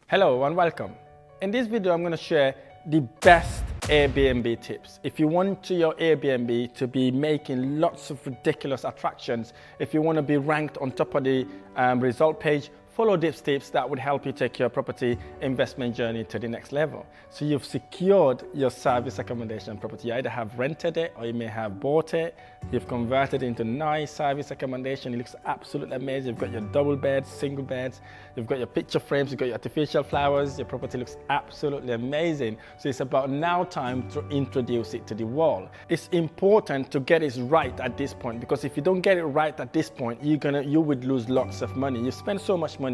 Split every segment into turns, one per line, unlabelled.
Hello and welcome. In this video, I'm going to share the best Airbnb tips. If you want your Airbnb to be making lots of ridiculous attractions, if you want to be ranked on top of the result page, follow these tips that would help you take your property investment journey to the next level. So you've secured your service accommodation property. You either have rented it or you may have bought it. You've converted it into nice service accommodation. It looks absolutely amazing. You've got your double beds, single beds. You've got your picture frames. You've got your artificial flowers. Your property looks absolutely amazing. So it's about now time to introduce it to the world. It's important to get it right at this point, because if you don't get it right at this point, you would lose lots of money. You spend so much money.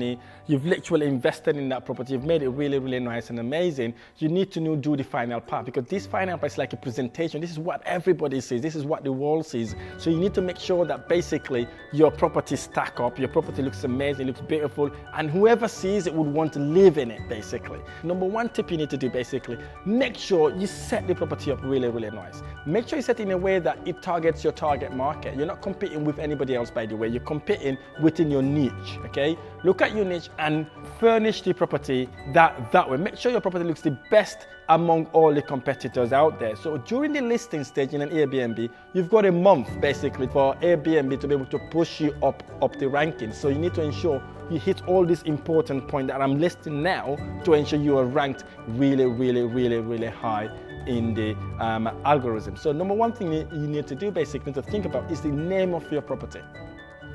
You've literally invested in that property. You've made it really, really nice and amazing. You need to do the final part, because this final part is like a presentation. This is what everybody sees. This is what the world sees. So you need to make sure that basically your property stack up. Your property looks amazing, looks beautiful, and whoever sees it would want to live in it, basically. Number one tip you need to do, basically, make sure you set the property up really, really nice. Make sure you set it in a way that it targets your target market. You're not competing with anybody else, by the way. You're competing within your niche, okay? Look at your niche and furnish the property that way. Make sure your property looks the best among all the competitors out there. So during the listing stage in an Airbnb, you've got a month basically for Airbnb to be able to push you up the rankings. So you need to ensure you hit all these important points that I'm listing now to ensure you are ranked really, really, really, really high in the algorithm. So number one thing you need to do basically to think about is the name of your property.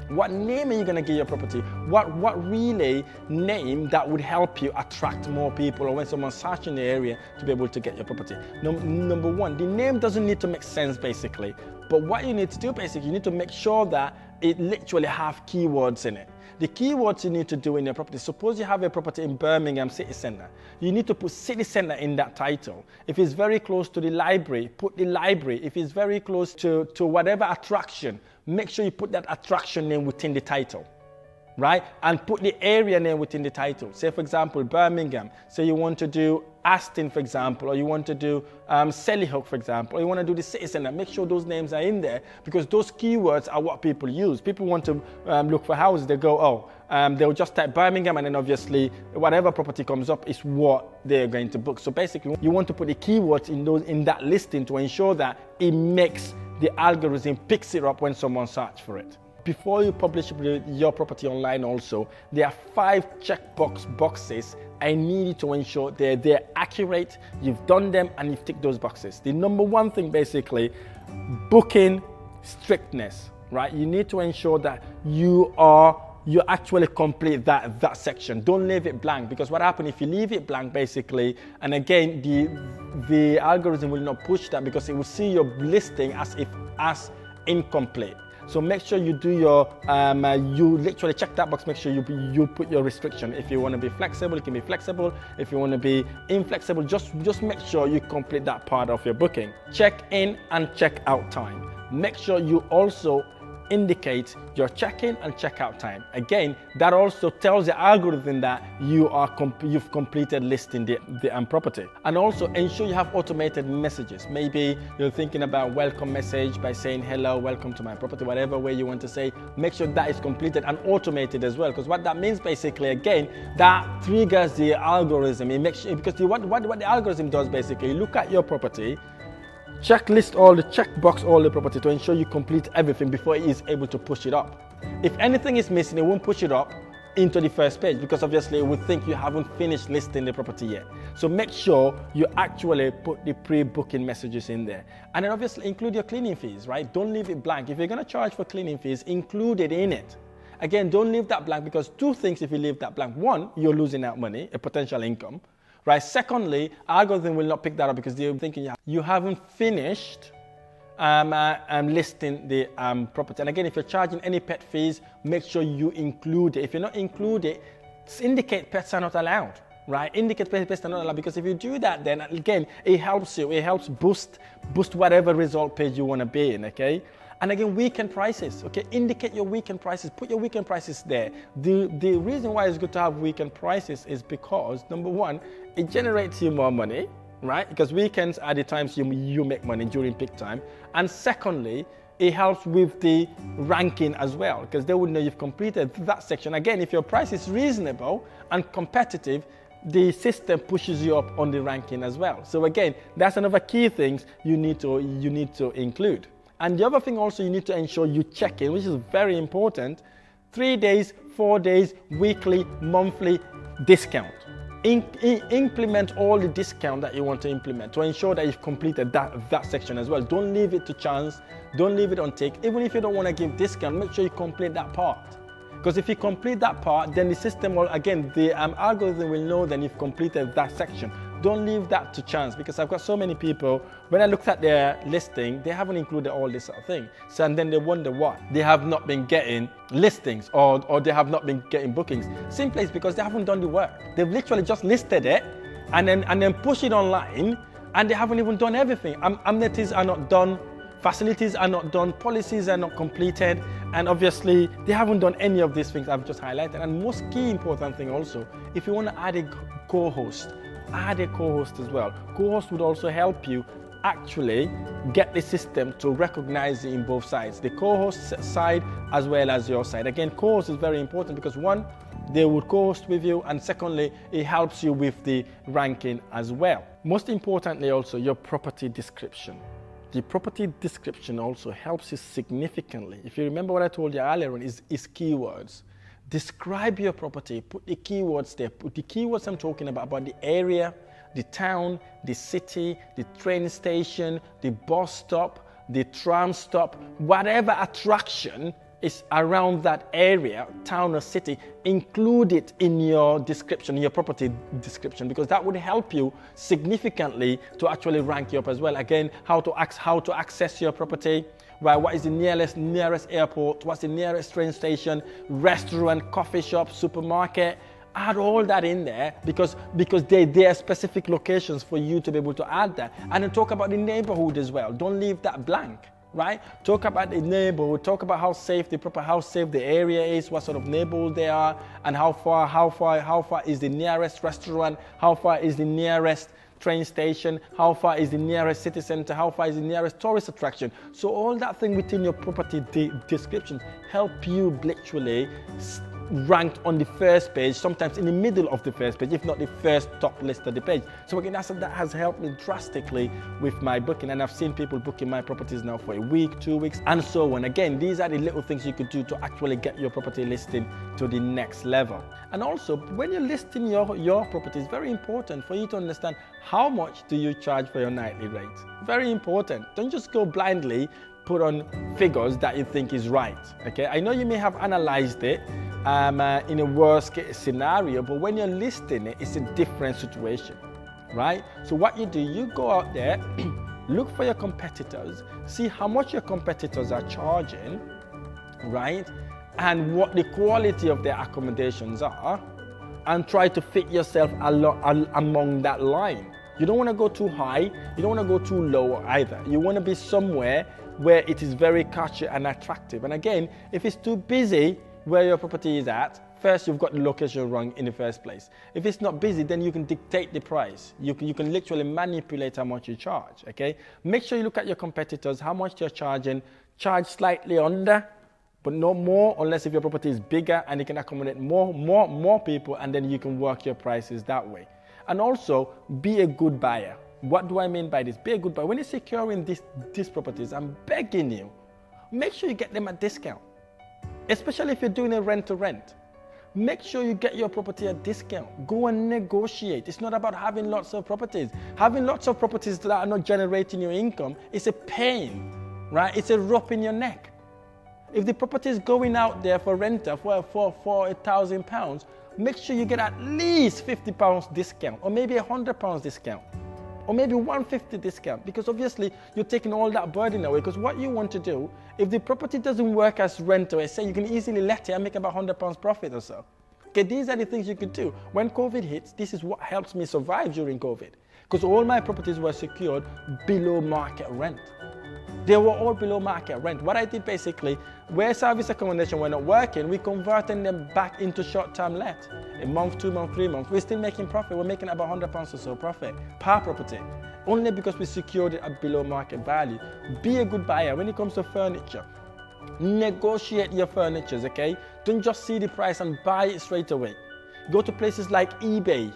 What name are you going to give your property? What really name that would help you attract more people, or when someone's searching the area, to be able to get your property? Number one, the name doesn't need to make sense basically, but what you need to do basically, you need to make sure that it literally have keywords in it. The keywords you need to do in your property, suppose you have a property in Birmingham City Centre, you need to put City Centre in that title. If it's very close to the library, put the library. If it's very close to whatever attraction, make sure you put that attraction name within the title, right? And put the area name within the title. Say for example, Birmingham. Say you want to do Aston, for example, or you want to do Sellyhook, for example, or you want to do the City Centre. Make sure those names are in there, because those keywords are what people use. People want to look for houses. They go, they'll just type Birmingham, and then obviously whatever property comes up is what they're going to book. So basically, you want to put the keywords in that listing to ensure that it makes the algorithm picks it up when someone searches for it. Before you publish your property online also, there are 5 checkbox boxes I need you to ensure they're accurate, you've done them, and you've ticked those boxes. The number one thing basically, booking strictness, right? You need to ensure that you actually complete that section. Don't leave it blank, because what happens if you leave it blank basically, and again the algorithm will not push that, because it will see your listing as incomplete. So make sure you do your, you literally check that box. Make sure you put your restriction. If you want to be flexible, it can be flexible. If you want to be inflexible, just make sure you complete that part of your booking. Check in and check out time. Make sure you also indicate your check-in and check-out time. Again, that also tells the algorithm that you've completed listing the property. And also ensure you have automated messages. Maybe you're thinking about welcome message by saying hello, welcome to my property, whatever way you want to say. Make sure that is completed and automated as well, because what that means basically, again, that triggers the algorithm. It makes, because what the algorithm does basically, look at your property, checkbox all the property to ensure you complete everything before it is able to push it up. If anything is missing, it won't push it up into the first page, because obviously it would think you haven't finished listing the property yet. So make sure you actually put the pre-booking messages in there. And then obviously include your cleaning fees, right? Don't leave it blank. If you're going to charge for cleaning fees, include it in it. Again, don't leave that blank, because 2 things if you leave that blank. 1, you're losing out money, a potential income. Right. Secondly, algorithm will not pick that up, because they're thinking you haven't finished listing the property. And again, if you're charging any pet fees, make sure you include it. If you're not include it, indicate pets are not allowed. Right? Indicate pets are not allowed, because if you do that, then again, it helps you. It helps boost whatever result page you want to be in. Okay. And again, weekend prices, okay? Indicate your weekend prices, put your weekend prices there. The reason why it's good to have weekend prices is because, number one, it generates you more money, right? Because weekends are the times you make money during peak time. And secondly, it helps with the ranking as well, because they would know you've completed that section. Again, if your price is reasonable and competitive, the system pushes you up on the ranking as well. So again, that's another key thing you need to include. And the other thing also you need to ensure you check in, which is very important, 3 days, 4 days, weekly, monthly discount. Implement all the discount that you want to implement to ensure that you've completed that section as well. Don't leave it to chance, don't leave it on tick. Even if you don't want to give discount, make sure you complete that part. Because if you complete that part, then the system will, again, the algorithm will know then you've completed that section. Don't leave that to chance, because I've got so many people, when I looked at their listing, they haven't included all this sort of thing. So, and then they wonder why they have not been getting listings or they have not been getting bookings. Simply it's because they haven't done the work. They've literally just listed it and then push it online, and they haven't even done everything. Amenities are not done, facilities are not done, policies are not completed, and obviously they haven't done any of these things I've just highlighted. And most key important thing also, if you want to add a co-host, add a co-host as well. Co-host would also help you actually get the system to recognize it in both sides, the co-host side as well as your side. Again, co-host is very important because one, they would co-host with you, and secondly, it helps you with the ranking as well. Most importantly also, your property description. The property description also helps you significantly. If you remember what I told you earlier on, is keywords. Describe your property, put the keywords there. Put the keywords I'm talking about the area, the town, the city, the train station, the bus stop, the tram stop, whatever attraction is around that area, town or city, include it in your description, in your property description, because that would help you significantly to actually rank you up as well. Again, how to access your property, right? What is the nearest airport? What's the nearest train station, restaurant, coffee shop, supermarket? Add all that in there because there are specific locations for you to be able to add that. And then talk about the neighborhood as well. Don't leave that blank, right? Talk about the neighborhood, talk about how safe the area is, what sort of neighborhood they are, and how far is the nearest restaurant, how far is the nearest train station, how far is the nearest city center, how far is the nearest tourist attraction. So all that thing within your property description help you literally ranked on the first page, sometimes in the middle of the first page, if not the first top list of the page. So again, that has helped me drastically with my booking, and I've seen people booking my properties now for a week, 2 weeks, and so on. Again, these are the little things you could do to actually get your property listing to the next level. And also, when you're listing your property, it's very important for you to understand how much do you charge for your nightly rate. Very important. Don't just go blindly put on figures that you think is right. Okay, I know you may have analyzed it in a worst case scenario, but when you're listing it, it's a different situation, right? So what you do, you go out there, look for your competitors, see how much your competitors are charging, right? And what the quality of their accommodations are, and try to fit yourself among that line. You don't want to go too high, you don't want to go too low either. You want to be somewhere where it is very catchy and attractive. And again, if it's too busy where your property is at, first you've got the location wrong in the first place. If it's not busy, then you can dictate the price. You can literally manipulate how much you charge, okay? Make sure you look at your competitors, how much they're charging, charge slightly under, but no more, unless if your property is bigger and you can accommodate more people, and then you can work your prices that way. And also, be a good buyer. What do I mean by this? Be a good buyer. When you're securing these properties, I'm begging you, make sure you get them at discount. Especially if you're doing a rent-to-rent. Make sure you get your property at discount. Go and negotiate. It's not about having lots of properties. Having lots of properties that are not generating your income is a pain, right? It's a rope in your neck. If the property is going out there for renter for £1,000, make sure you get at least £50 discount, or maybe £100 discount, or maybe £150 discount, because obviously you're taking all that burden away. Because what you want to do, if the property doesn't work as rental, say you can easily let it and make about £100 profit or so. Okay, these are the things you could do. When COVID hits, this is what helps me survive during COVID, because all my properties were secured below market rent. They were all below market rent. What I did basically, where service accommodation were not working, we converted them back into short-term let. A month, 2 months, 3 months. We're still making profit. We're making about £100 or so profit per property, only because we secured it at below market value. Be a good buyer when it comes to furniture. Negotiate your furnitures, okay? Don't just see the price and buy it straight away. Go to places like eBay,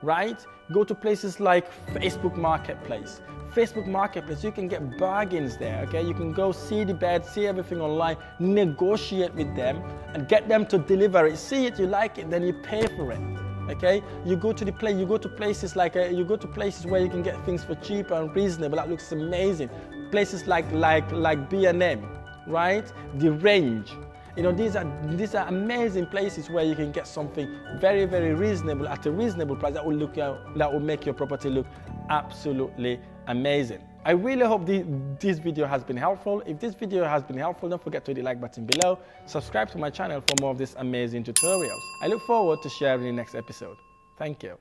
right? Go to places like Facebook Marketplace. Facebook Marketplace, you can get bargains there, okay? You can go see the bed, see everything online, negotiate with them and get them to deliver it. See it, you like it, then you pay for it, okay? You go to places where you can get things for cheaper and reasonable. That looks amazing. Places like B&M, right? The Range. You know, these are amazing places where you can get something very, very reasonable at a reasonable price that will make your property look absolutely amazing. I really hope this video has been helpful. If this video has been helpful, don't forget to hit the like button below. Subscribe to my channel for more of these amazing tutorials. I look forward to sharing the next episode. Thank you.